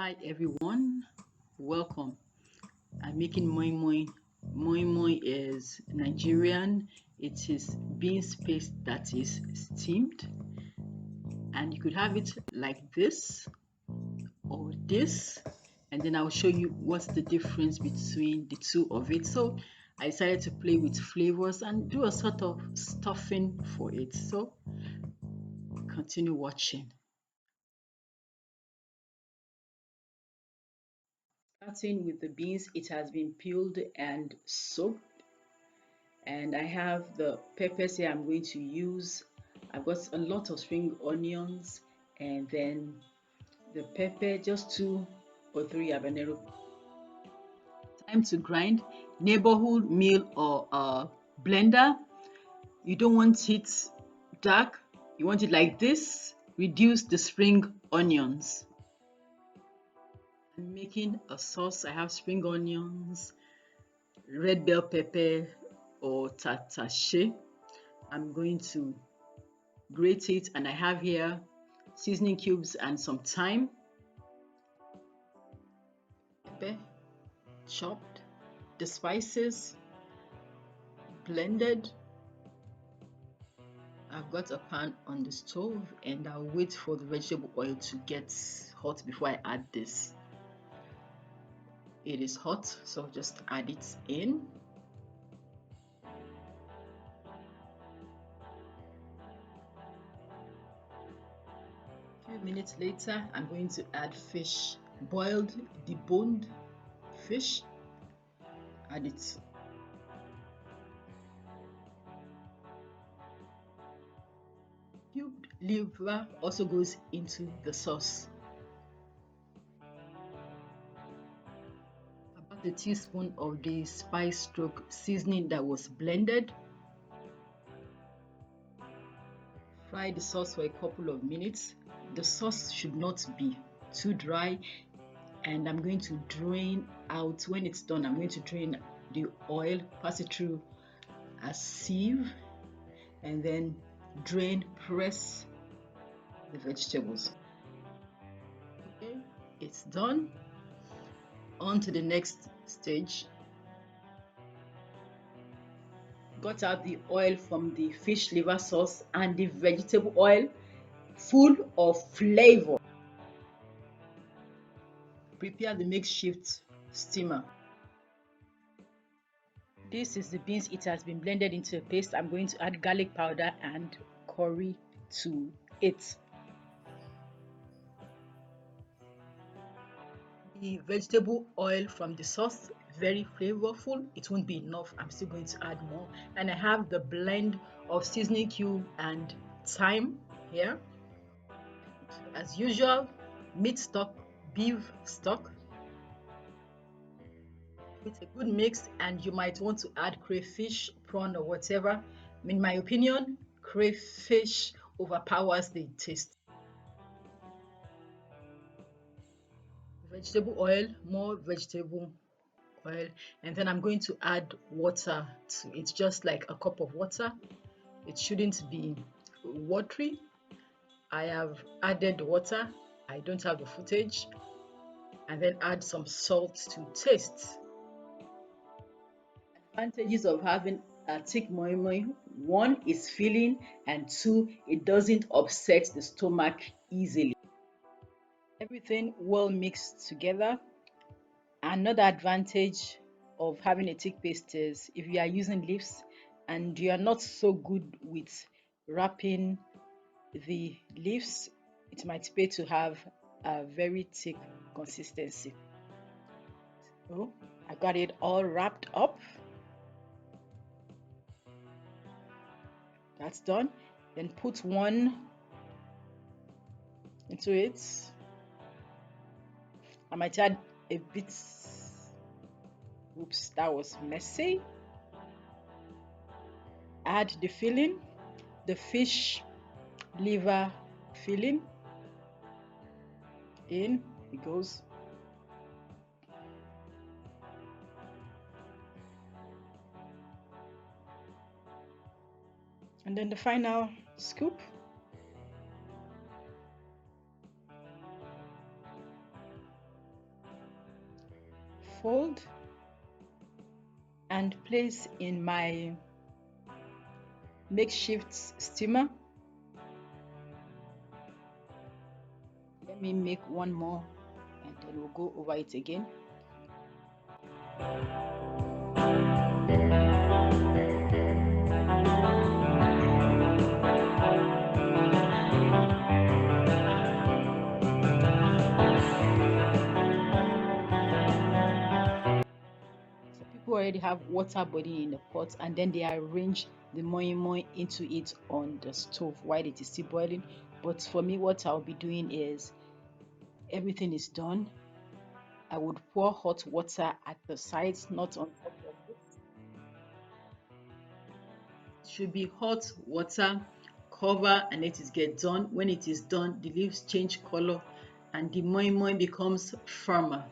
Hi everyone, welcome. I'm making moi moi. Moi moi is Nigerian. It is beans paste that is steamed, and you could have it like this or this, and then I'll show you what's the difference between the two of it. So I decided to play with flavors and do a sort of stuffing for it. So continue watching. Starting with the beans, it has been peeled and soaked, and I have the peppers here I'm going to use. I've got a lot of spring onions, and then the pepper, just 2 or 3 habanero. Time to grind. Neighborhood mill or blender. You don't want it dark, you want it like this. Reduce the spring onions. I'm making a sauce. I have spring onions, red bell pepper or tatashe. I'm going to grate it, and I have here seasoning cubes and some thyme, pepper chopped, the spices blended. I've got a pan on the stove, and I'll wait for the vegetable oil to get hot before I add this. It is hot, so just add it in. A few minutes later, I'm going to add fish, boiled, deboned fish. Add it. Cubed liver also goes into the sauce. About a teaspoon of the spice stroke seasoning that was blended. Fry the sauce for a couple of minutes. The sauce should not be too dry, and I'm going to drain out. When it's done, I'm going to drain the oil, pass it through a sieve, and then drain, press the vegetables. Okay, it's done. On to the next stage. Got out the oil from the fish liver sauce and the vegetable oil, full of flavor. Prepare the makeshift steamer. This is the beans. It has been blended into a paste. I'm going to add garlic powder and curry to it. The vegetable oil from the sauce, very flavorful. It won't be enough. I'm still going to add more. And I have the blend of seasoning cube and thyme here. As usual, meat stock, beef stock. It's a good mix, and you might want to add crayfish, prawn, or whatever. In my opinion, crayfish overpowers the taste. Vegetable oil, more vegetable oil, and then I'm going to add water to it, just like a cup of water. It shouldn't be watery. I have added water. I don't have the footage. And then add some salt to taste. Advantages of having a thick moi moi: one is filling, and two, it doesn't upset the stomach easily. Everything well mixed together. Another advantage of having a thick paste is if you are using leaves and you are not so good with wrapping the leaves, it might pay to have a very thick consistency. So I got it all wrapped up. That's done. Then put one into it. I might add a bit. Oops, that was messy. Add the filling, the fish liver filling. In it goes. And then the final scoop. fold and place in my makeshift steamer. Let me make one more and then we'll go over it again. So people already have water boiling in the pot and then they arrange the moi moi into it on the stove while it is still boiling. But for me, what I'll be doing is everything is done. I would pour hot water at the sides, not on top of it. It should be hot water, cover and let it get done. When it is done, the leaves change color and the moi moi becomes firmer.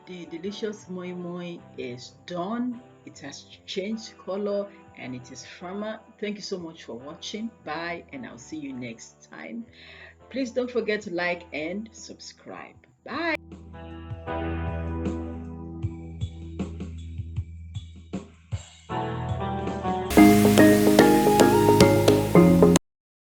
The delicious moi moi is done. It has changed color and it is firmer. Thank you so much for watching. Bye, and I'll see you next time. Please don't forget to like and subscribe. Bye.